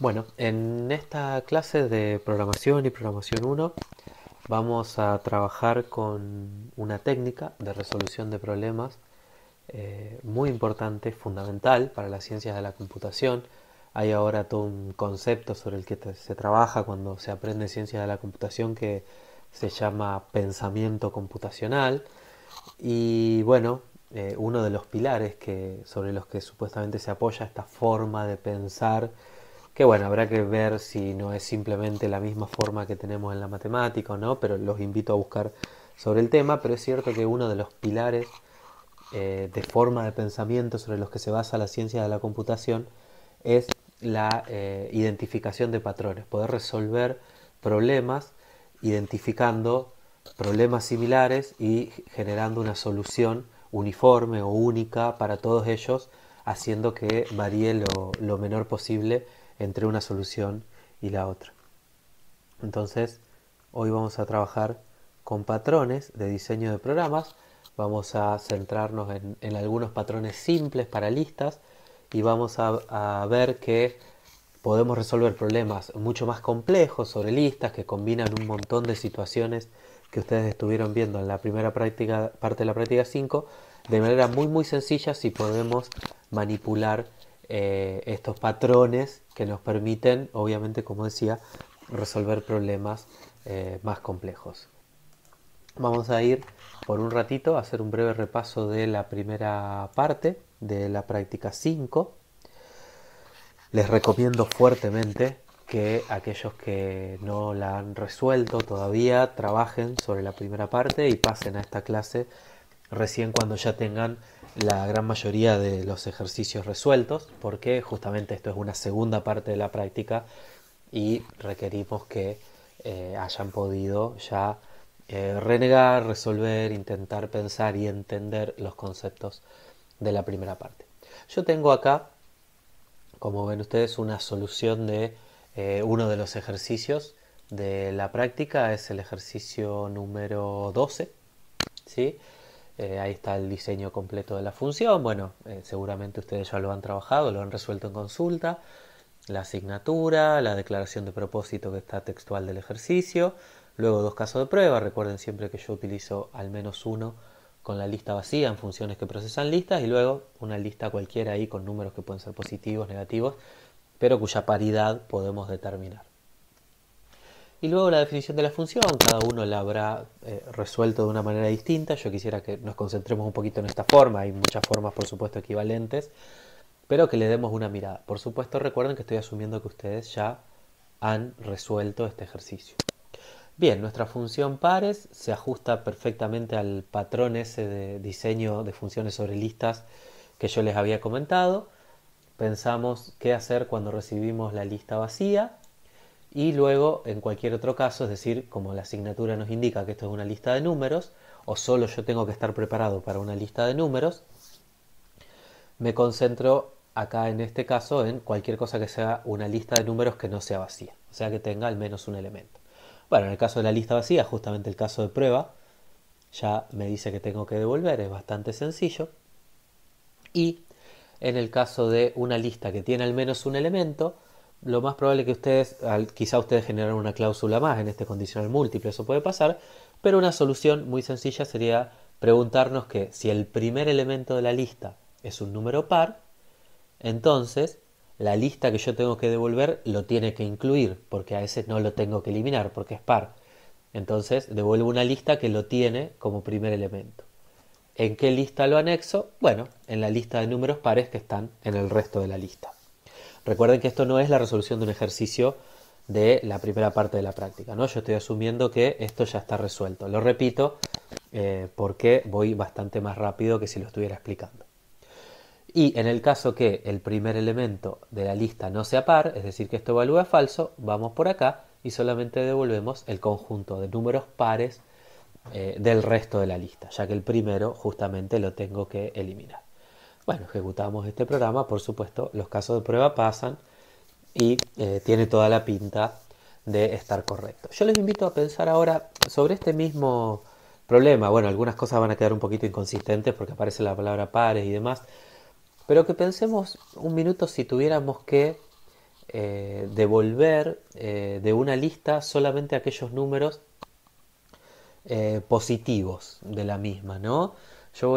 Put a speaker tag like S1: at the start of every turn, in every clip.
S1: Bueno, en esta clase de programación y programación uno vamos a trabajar con una técnica de resolución de problemas muy importante, fundamental para las ciencias de la computación. Hay ahora todo un concepto sobre el que se trabaja cuando se aprende ciencias de la computación que se llama pensamiento computacional. Y bueno, uno de los pilares sobre los que supuestamente se apoya esta forma de pensar, que bueno, habrá que ver si no es simplemente la misma forma que tenemos en la matemática o no, pero los invito a buscar sobre el tema. Pero es cierto que uno de los pilares de forma de pensamiento sobre los que se basa la ciencia de la computación es la identificación de patrones, poder resolver problemas identificando problemas similares y generando una solución uniforme o única para todos ellos, haciendo que varíe lo menor posible entre una solución y la otra. Entonces, hoy vamos a trabajar con patrones de diseño de programas. Vamos a centrarnos en algunos patrones simples para listas y vamos a ver que podemos resolver problemas mucho más complejos sobre listas que combinan un montón de situaciones que ustedes estuvieron viendo en la primera parte de la práctica 5 de manera muy sencilla si podemos manipular estos patrones que nos permiten, obviamente, como decía, resolver problemas más complejos. Vamos a ir por un ratito a hacer un breve repaso de la primera parte de la práctica 5. Les recomiendo fuertemente que aquellos que no la han resuelto todavía trabajen sobre la primera parte y pasen a esta clase recién cuando ya tengan la gran mayoría de los ejercicios resueltos, porque justamente esto es una segunda parte de la práctica y requerimos que hayan podido ya renegar, resolver, intentar pensar y entender los conceptos de la primera parte. Yo tengo acá, como ven ustedes, una solución de uno de los ejercicios de la práctica. Es el ejercicio número 12, ¿sí? Ahí está el diseño completo de la función. Bueno, seguramente ustedes ya lo han trabajado, lo han resuelto en consulta. La asignatura, la declaración de propósito que está textual del ejercicio, luego dos casos de prueba. Recuerden siempre que yo utilizo al menos uno con la lista vacía en funciones que procesan listas y luego una lista cualquiera ahí con números que pueden ser positivos, negativos, pero cuya paridad podemos determinar. Y luego la definición de la función, cada uno la habrá resuelto de una manera distinta. Yo quisiera que nos concentremos un poquito en esta forma. Hay muchas formas, por supuesto, equivalentes, pero que le demos una mirada. Por supuesto, recuerden que estoy asumiendo que ustedes ya han resuelto este ejercicio. Bien, nuestra función pares se ajusta perfectamente al patrón ese de diseño de funciones sobre listas que yo les había comentado. Pensamos qué hacer cuando recibimos la lista vacía y luego en cualquier otro caso, es decir, como la asignatura nos indica que esto es una lista de números o solo yo tengo que estar preparado para una lista de números, me concentro acá en este caso en cualquier cosa que sea una lista de números que no sea vacía, o sea que tenga al menos un elemento. Bueno, en el caso de la lista vacía, justamente el caso de prueba, ya me dice que tengo que devolver, es bastante sencillo. Y en el caso de una lista que tiene al menos un elemento, lo más probable es que quizá ustedes generaron una cláusula más en este condicional múltiple, eso puede pasar, pero una solución muy sencilla sería preguntarnos que si el primer elemento de la lista es un número par, entonces la lista que yo tengo que devolver lo tiene que incluir, porque a ese no lo tengo que eliminar, porque es par. Entonces devuelvo una lista que lo tiene como primer elemento. ¿En qué lista lo anexo? Bueno, en la lista de números pares que están en el resto de la lista. Recuerden que esto no es la resolución de un ejercicio de la primera parte de la práctica, ¿no? Yo estoy asumiendo que esto ya está resuelto. Lo repito porque voy bastante más rápido que si lo estuviera explicando. Y en el caso que el primer elemento de la lista no sea par, es decir, que esto evalúa falso, vamos por acá y solamente devolvemos el conjunto de números pares del resto de la lista, ya que el primero justamente lo tengo que eliminar. Bueno, ejecutamos este programa, por supuesto, los casos de prueba pasan y tiene toda la pinta de estar correcto. Yo les invito a pensar ahora sobre este mismo problema. Bueno, algunas cosas van a quedar un poquito inconsistentes porque aparece la palabra pares y demás, pero que pensemos un minuto si tuviéramos que devolver de una lista solamente aquellos números positivos de la misma, ¿no? Yo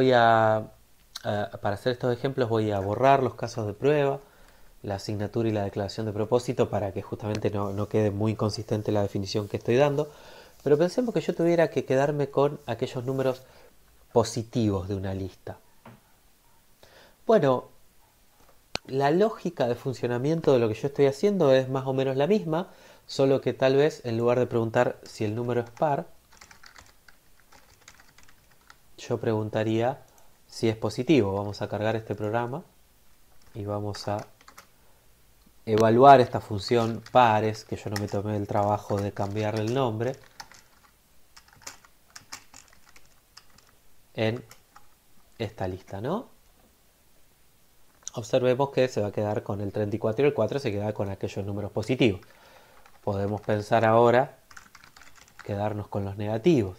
S1: para hacer estos ejemplos voy a borrar los casos de prueba, la asignatura y la declaración de propósito para que justamente no quede muy inconsistente la definición que estoy dando. Pero pensemos que yo tuviera que quedarme con aquellos números positivos de una lista. Bueno, la lógica de funcionamiento de lo que yo estoy haciendo es más o menos la misma, solo que tal vez en lugar de preguntar si el número es par, yo preguntaría si es positivo. Vamos a cargar este programa y vamos a evaluar esta función pares, que yo no me tomé el trabajo de cambiarle el nombre, en esta lista, ¿no? Observemos que se va a quedar con el 34 y el 4 se queda con aquellos números positivos. Podemos pensar ahora quedarnos con los negativos.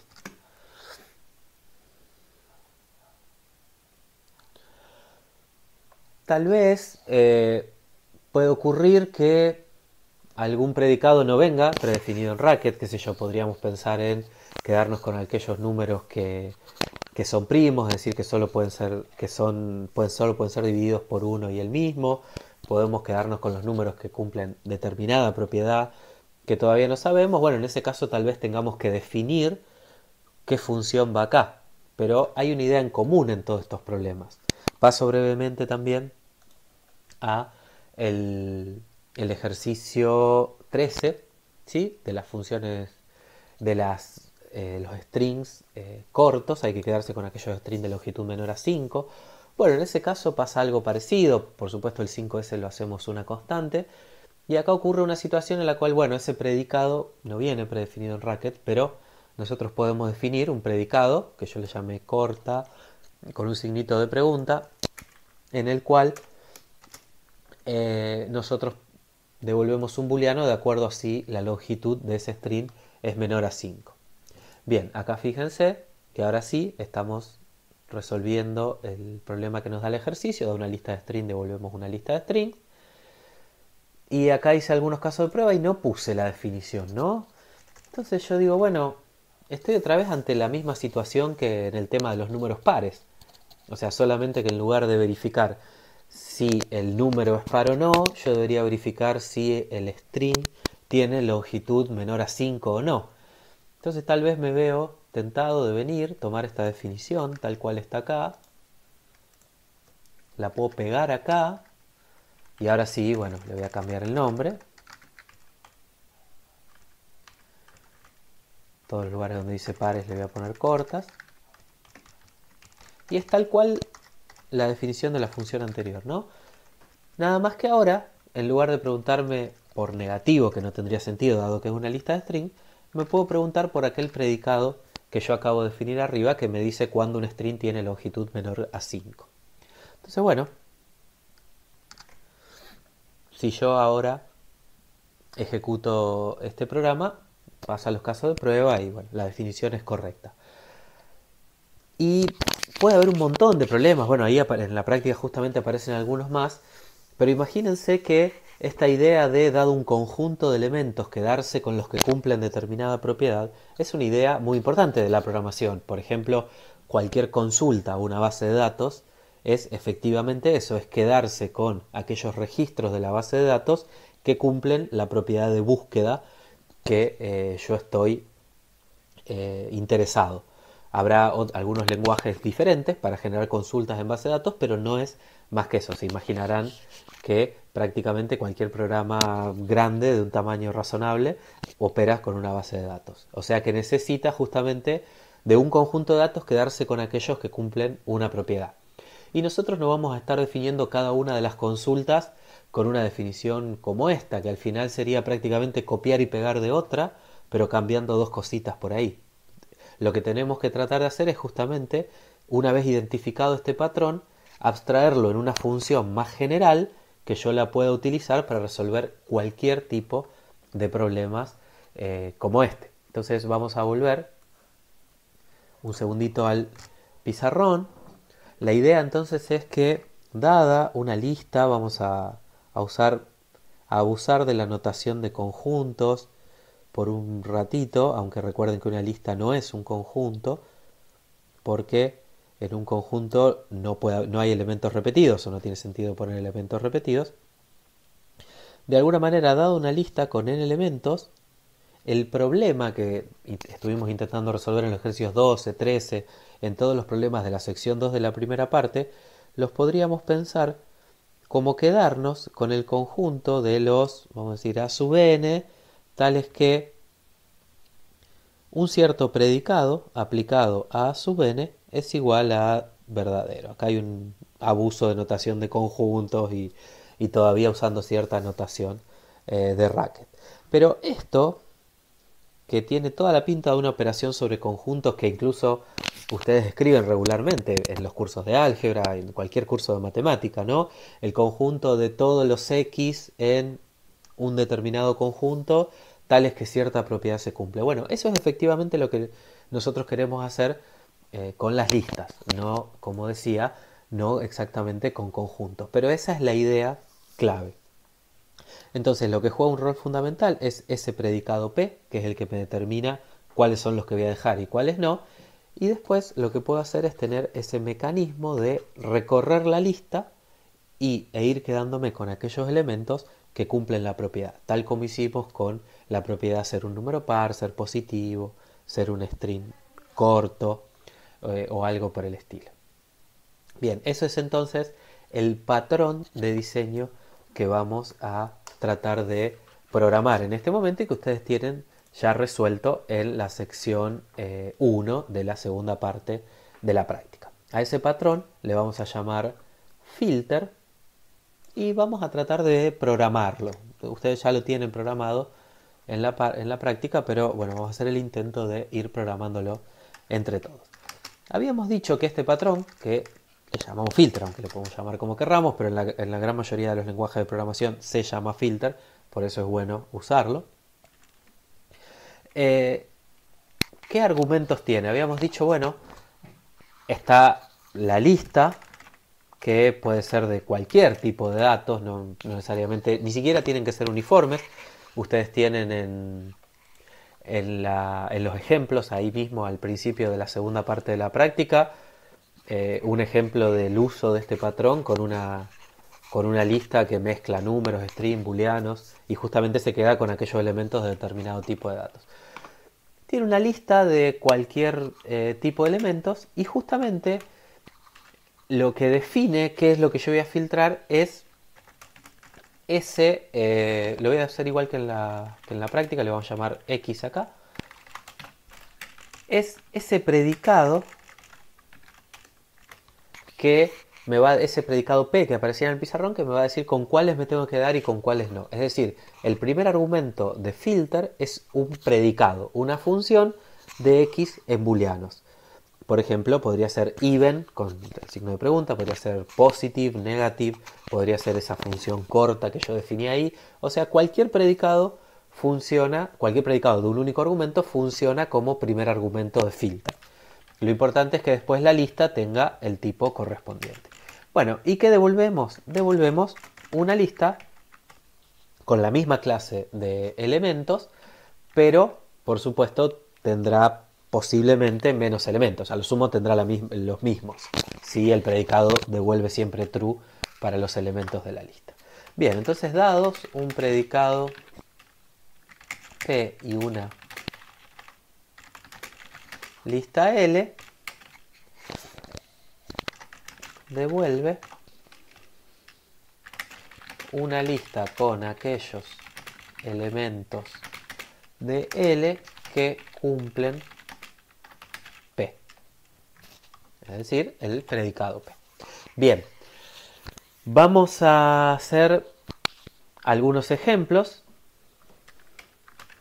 S1: Tal vez puede ocurrir que algún predicado no venga predefinido en Racket, qué sé yo, podríamos pensar en quedarnos con aquellos números que son primos, es decir, que solo pueden ser divididos por uno y el mismo. Podemos quedarnos con los números que cumplen determinada propiedad que todavía no sabemos. Bueno, en ese caso tal vez tengamos que definir qué función va acá, pero hay una idea en común en todos estos problemas. Paso brevemente también a el ejercicio 13, ¿sí? De las funciones de los strings cortos. Hay que quedarse con aquellos strings de longitud menor a 5. Bueno, en ese caso pasa algo parecido. Por supuesto el 5S lo hacemos una constante. Y acá ocurre una situación en la cual, bueno, ese predicado no viene predefinido en Racket, pero nosotros podemos definir un predicado, que yo le llamé corta, con un signito de pregunta, en el cual nosotros devolvemos un booleano de acuerdo a si la longitud de ese string es menor a 5. Bien, acá fíjense que ahora sí estamos resolviendo el problema que nos da el ejercicio. Da una lista de string, devolvemos una lista de string. Y acá hice algunos casos de prueba y no puse la definición, ¿no? Entonces yo digo, bueno, estoy otra vez ante la misma situación que en el tema de los números pares. O sea, solamente que en lugar de verificar si el número es par o no, yo debería verificar si el string tiene longitud menor a 5 o no. Entonces tal vez me veo tentado de venir, tomar esta definición tal cual está acá, la puedo pegar acá, y ahora sí, bueno, le voy a cambiar el nombre. Todos los lugares donde dice pares le voy a poner cortas. Y es tal cual la definición de la función anterior, ¿no? Nada más que ahora, en lugar de preguntarme por negativo, que no tendría sentido dado que es una lista de string, me puedo preguntar por aquel predicado que yo acabo de definir arriba, que me dice cuándo un string tiene longitud menor a 5. Entonces, bueno, si yo ahora ejecuto este programa, pasa los casos de prueba y bueno, la definición es correcta. Y puede haber un montón de problemas. Bueno, ahí en la práctica justamente aparecen algunos más. Pero imagínense que esta idea de, dado un conjunto de elementos, quedarse con los que cumplen determinada propiedad, es una idea muy importante de la programación. Por ejemplo, cualquier consulta a una base de datos es efectivamente eso, es quedarse con aquellos registros de la base de datos que cumplen la propiedad de búsqueda que yo estoy interesado. Habrá algunos lenguajes diferentes para generar consultas en base de datos, pero no es más que eso. Se imaginarán que prácticamente cualquier programa grande de un tamaño razonable opera con una base de datos. O sea que necesita justamente de un conjunto de datos quedarse con aquellos que cumplen una propiedad. Y nosotros no vamos a estar definiendo cada una de las consultas con una definición como esta, que al final sería prácticamente copiar y pegar de otra, pero cambiando dos cositas por ahí. Lo que tenemos que tratar de hacer es justamente, una vez identificado este patrón, abstraerlo en una función más general que yo la pueda utilizar para resolver cualquier tipo de problemas como este. Entonces vamos a volver un segundito al pizarrón. La idea entonces es que, dada una lista, vamos a usar abusar de la notación de conjuntos por un ratito, aunque recuerden que una lista no es un conjunto, porque en un conjunto no hay elementos repetidos o no tiene sentido poner elementos repetidos. De alguna manera, dado una lista con n elementos, el problema que estuvimos intentando resolver en los ejercicios 12, 13, en todos los problemas de la sección 2 de la primera parte, los podríamos pensar como quedarnos con el conjunto de los, vamos a decir, a sub n, tales que un cierto predicado aplicado a sub n es igual a verdadero. Acá hay un abuso de notación de conjuntos y todavía usando cierta notación de Racket. Pero esto, que tiene toda la pinta de una operación sobre conjuntos que incluso ustedes escriben regularmente en los cursos de álgebra, en cualquier curso de matemática, ¿no? El conjunto de todos los x en un determinado conjunto, tales que cierta propiedad se cumple. Bueno, eso es efectivamente lo que nosotros queremos hacer con las listas, no, como decía, no exactamente con conjuntos, pero esa es la idea clave. Entonces lo que juega un rol fundamental es ese predicado P, que es el que me determina cuáles son los que voy a dejar y cuáles no, y después lo que puedo hacer es tener ese mecanismo de recorrer la lista e ir quedándome con aquellos elementos que cumplen la propiedad, tal como hicimos con la propiedad ser un número par, ser positivo, ser un string corto o algo por el estilo. Bien, eso es entonces el patrón de diseño que vamos a tratar de programar en este momento y que ustedes tienen ya resuelto en la sección 1 de la segunda parte de la práctica. A ese patrón le vamos a llamar filter y vamos a tratar de programarlo. Ustedes ya lo tienen programado en la práctica, pero bueno, vamos a hacer el intento de ir programándolo entre todos. Habíamos dicho que este patrón, que le llamamos filter, aunque lo podemos llamar como querramos, pero en la gran mayoría de los lenguajes de programación se llama filter, por eso es bueno usarlo. ¿Qué argumentos tiene? Habíamos dicho, bueno, está la lista, que puede ser de cualquier tipo de datos, no necesariamente, ni siquiera tienen que ser uniformes. Ustedes tienen en los ejemplos, ahí mismo al principio de la segunda parte de la práctica, un ejemplo del uso de este patrón con una lista que mezcla números, string, booleanos y justamente se queda con aquellos elementos de determinado tipo de datos. Tiene una lista de cualquier tipo de elementos y justamente lo que define qué es lo que yo voy a filtrar es lo voy a hacer igual que en la práctica, le vamos a llamar X acá, es ese predicado ese predicado P que aparecía en el pizarrón que me va a decir con cuáles me tengo que dar y con cuáles no. Es decir, el primer argumento de filter es un predicado, una función de X en booleanos. Por ejemplo, podría ser even con el signo de pregunta, podría ser positive, negative, podría ser esa función corta que yo definí ahí. O sea, cualquier predicado de un único argumento funciona como primer argumento de filter. Lo importante es que después la lista tenga el tipo correspondiente. Bueno, ¿y qué devolvemos? Devolvemos una lista con la misma clase de elementos, pero por supuesto tendrá posiblemente menos elementos. A lo sumo tendrá los mismos, si el predicado devuelve siempre true para los elementos de la lista. Bien, entonces dados un predicado P y una lista L, devuelve una lista con aquellos elementos de L que cumplen P, es decir, el predicado P. Bien, vamos a hacer algunos ejemplos,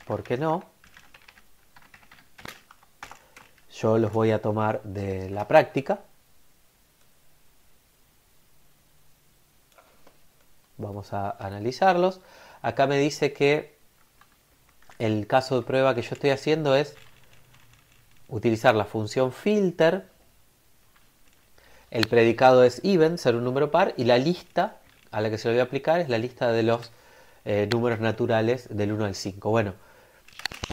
S1: ¿por qué no? Yo los voy a tomar de la práctica. Vamos a analizarlos. Acá me dice que el caso de prueba que yo estoy haciendo es utilizar la función filter. El predicado es even, ser un número par, y la lista a la que se lo voy a aplicar es la lista de los números naturales del 1 al 5. Bueno,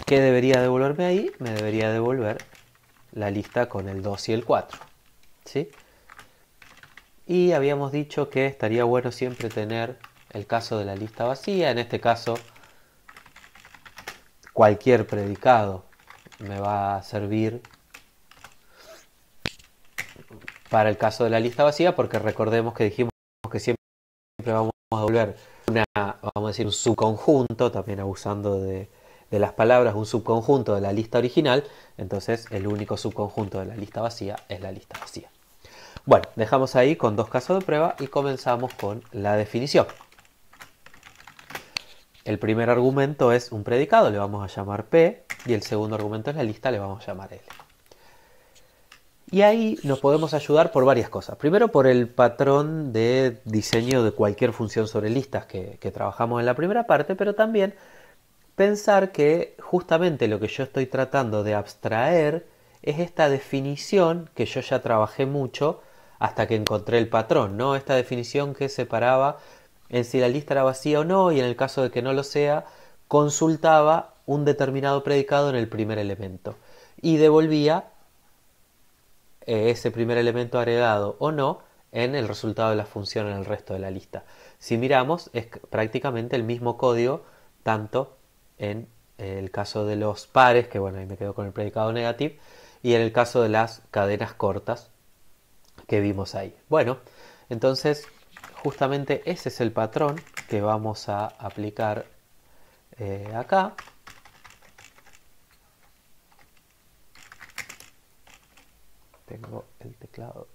S1: ¿qué debería devolverme ahí? Me debería devolver la lista con el 2 y el 4. ¿Sí? Y habíamos dicho que estaría bueno siempre tener el caso de la lista vacía. En este caso, cualquier predicado me va a servir para el caso de la lista vacía, porque recordemos que dijimos que siempre vamos a devolver vamos a decir, un subconjunto, también abusando de las palabras, un subconjunto de la lista original. Entonces el único subconjunto de la lista vacía es la lista vacía. Bueno, dejamos ahí con dos casos de prueba y comenzamos con la definición. El primer argumento es un predicado, le vamos a llamar P, y el segundo argumento es la lista, le vamos a llamar L. Y ahí nos podemos ayudar por varias cosas. Primero, por el patrón de diseño de cualquier función sobre listas que trabajamos en la primera parte, pero también pensar que justamente lo que yo estoy tratando de abstraer es esta definición que yo ya trabajé mucho hasta que encontré el patrón, ¿no? Esta definición que separaba en si la lista era vacía o no, y en el caso de que no lo sea, consultaba un determinado predicado en el primer elemento y devolvía ese primer elemento agregado o no en el resultado de la función en el resto de la lista. Si miramos, es prácticamente el mismo código, tanto en el caso de los pares, que bueno, ahí me quedo con el predicado negativo, y en el caso de las cadenas cortas que vimos ahí. Bueno, entonces justamente ese es el patrón que vamos a aplicar acá. Tengo el teclado.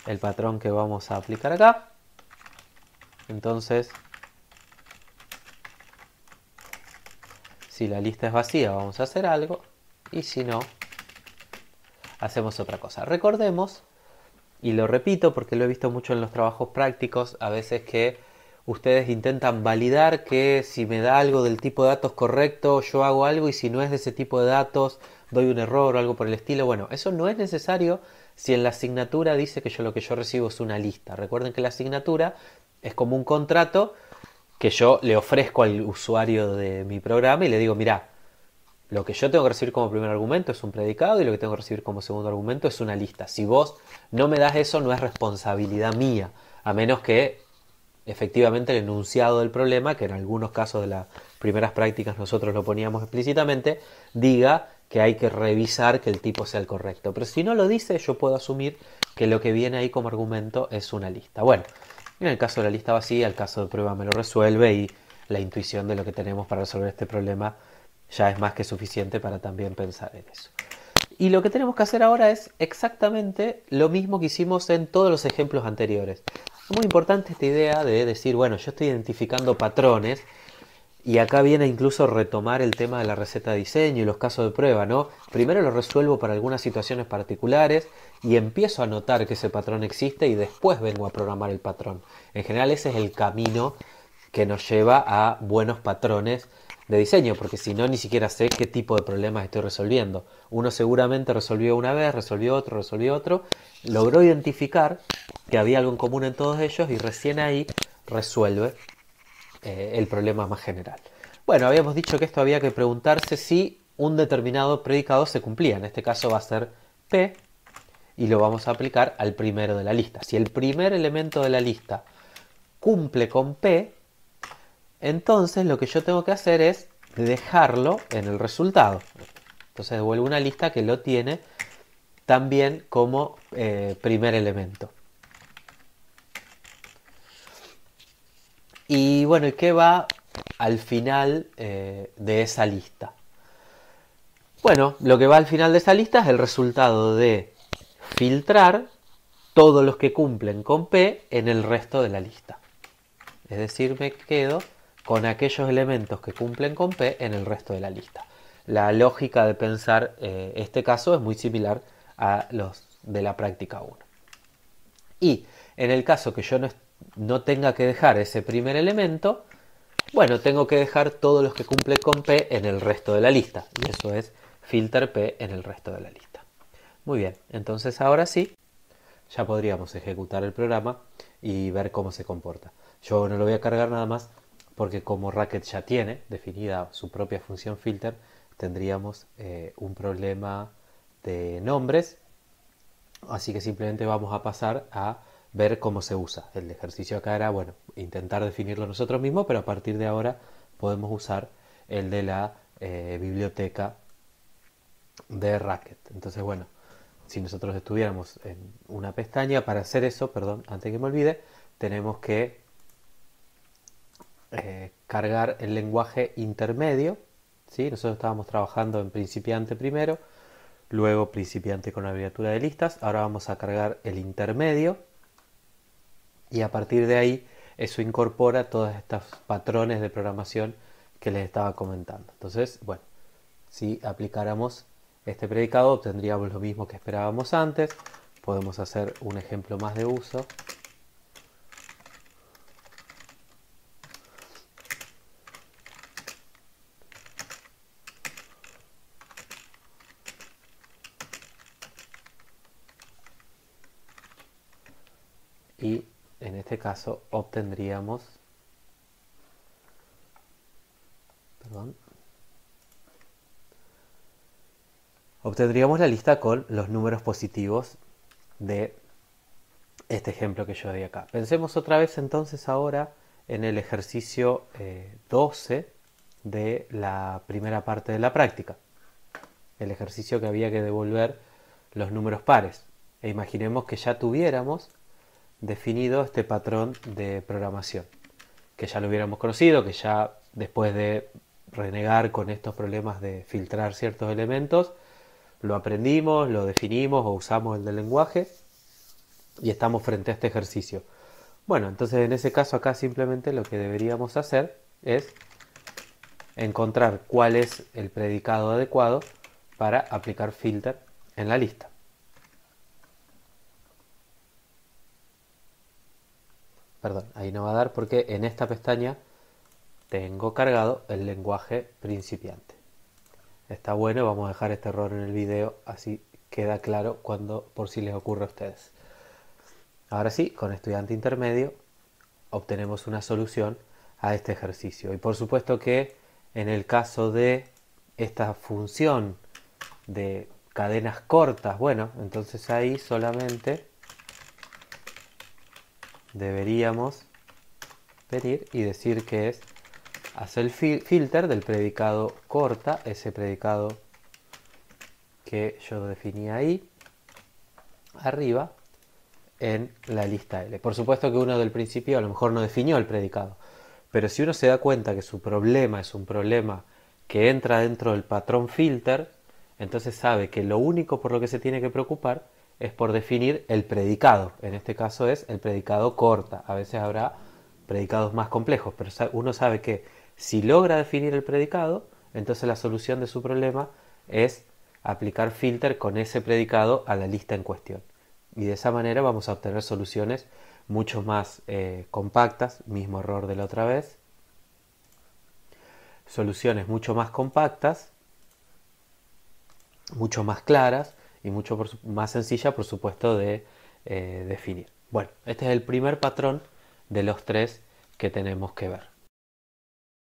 S1: El patrón que vamos a aplicar acá. Entonces, si la lista es vacía, vamos a hacer algo. Y si no, hacemos otra cosa. Recordemos, y lo repito porque lo he visto mucho en los trabajos prácticos, a veces que ustedes intentan validar que si me da algo del tipo de datos correcto, yo hago algo, y si no es de ese tipo de datos, doy un error o algo por el estilo. Bueno, eso no es necesario si en la asignatura dice que lo que yo recibo es una lista. Recuerden que la asignatura es como un contrato que yo le ofrezco al usuario de mi programa y le digo, mira, lo que yo tengo que recibir como primer argumento es un predicado y lo que tengo que recibir como segundo argumento es una lista. Si vos no me das eso, no es responsabilidad mía, a menos que efectivamente el enunciado del problema, que en algunos casos de las primeras prácticas nosotros lo poníamos explícitamente, diga que hay que revisar que el tipo sea el correcto. Pero si no lo dice, yo puedo asumir que lo que viene ahí como argumento es una lista. Bueno, en el caso de la lista vacía, el caso de prueba me lo resuelve, y la intuición de lo que tenemos para resolver este problema ya es más que suficiente para también pensar en eso. Y lo que tenemos que hacer ahora es exactamente lo mismo que hicimos en todos los ejemplos anteriores. Es muy importante esta idea de decir, bueno, yo estoy identificando patrones, y acá viene incluso retomar el tema de la receta de diseño y los casos de prueba, ¿no? Primero lo resuelvo para algunas situaciones particulares y empiezo a notar que ese patrón existe y después vengo a programar el patrón. En general ese es el camino que nos lleva a buenos patrones de diseño, porque si no, ni siquiera sé qué tipo de problemas estoy resolviendo. Uno seguramente resolvió una vez, resolvió otro, logró identificar que había algo en común en todos ellos y recién ahí resuelve el problema más general. Bueno, habíamos dicho que esto había que preguntarse si un determinado predicado se cumplía. En este caso va a ser P y lo vamos a aplicar al primero de la lista. Si el primer elemento de la lista cumple con P, entonces lo que yo tengo que hacer es dejarlo en el resultado. Entonces devuelvo una lista que lo tiene también como primer elemento. Y bueno, ¿y qué va al final de esa lista? Bueno, lo que va al final de esa lista es el resultado de filtrar todos los que cumplen con P en el resto de la lista. Es decir, me quedo con aquellos elementos que cumplen con P en el resto de la lista. La lógica de pensar este caso es muy similar a los de la práctica 1. Y en el caso que yo no tenga que dejar ese primer elemento, bueno, tengo que dejar todos los que cumplen con P en el resto de la lista. Y eso es filter P en el resto de la lista. Muy bien, entonces ahora sí, ya podríamos ejecutar el programa y ver cómo se comporta. Yo no lo voy a cargar nada más porque como Racket ya tiene definida su propia función filter, tendríamos un problema de nombres, así que simplemente vamos a pasar a ver cómo se usa. El ejercicio acá era, bueno, intentar definirlo nosotros mismos, pero a partir de ahora podemos usar el de la biblioteca de Racket. Entonces, bueno, si nosotros estuviéramos en una pestaña, para hacer eso, perdón, antes que me olvide, tenemos que cargar el lenguaje intermedio, ¿sí? Nosotros estábamos trabajando en principiante primero, luego principiante con abreviatura de listas, ahora vamos a cargar el intermedio y a partir de ahí eso incorpora todos estos patrones de programación que les estaba comentando. Entonces, bueno, si aplicáramos este predicado obtendríamos lo mismo que esperábamos antes. Podemos hacer un ejemplo más de uso. Y en este caso obtendríamos, obtendríamos la lista con los números positivos de este ejemplo que yo di acá. Pensemos otra vez entonces ahora en el ejercicio 12 de la primera parte de la práctica. El ejercicio que había que devolver los números pares. E imaginemos que ya tuviéramos definido este patrón de programación, que ya lo hubiéramos conocido, que ya después de renegar con estos problemas de filtrar ciertos elementos, lo aprendimos, lo definimos o usamos el del lenguaje y estamos frente a este ejercicio. Bueno, entonces en ese caso acá simplemente lo que deberíamos hacer es encontrar cuál es el predicado adecuado para aplicar filter en la lista. Perdón, ahí no va a dar porque en esta pestaña tengo cargado el lenguaje principiante. Está bueno, vamos a dejar este error en el video, así queda claro cuando por si les ocurre a ustedes. Ahora sí, con estudiante intermedio obtenemos una solución a este ejercicio. Y por supuesto que en el caso de esta función de cadenas cortas, bueno, entonces ahí solamente deberíamos venir y decir que es hacer el filter del predicado corta, ese predicado que yo definí ahí arriba en la lista L. Por supuesto que uno del principio a lo mejor no definió el predicado, pero si uno se da cuenta que su problema es un problema que entra dentro del patrón filter, entonces sabe que lo único por lo que se tiene que preocupar es por definir el predicado. En este caso es el predicado corta. A veces habrá predicados más complejos, pero uno sabe que si logra definir el predicado, entonces la solución de su problema es aplicar filter con ese predicado a la lista en cuestión. Y de esa manera vamos a obtener soluciones mucho más compactas, mismo error de la otra vez, soluciones mucho más compactas, mucho más claras y mucho más sencilla, por supuesto, de definir. Bueno, este es el primer patrón de los tres que tenemos que ver.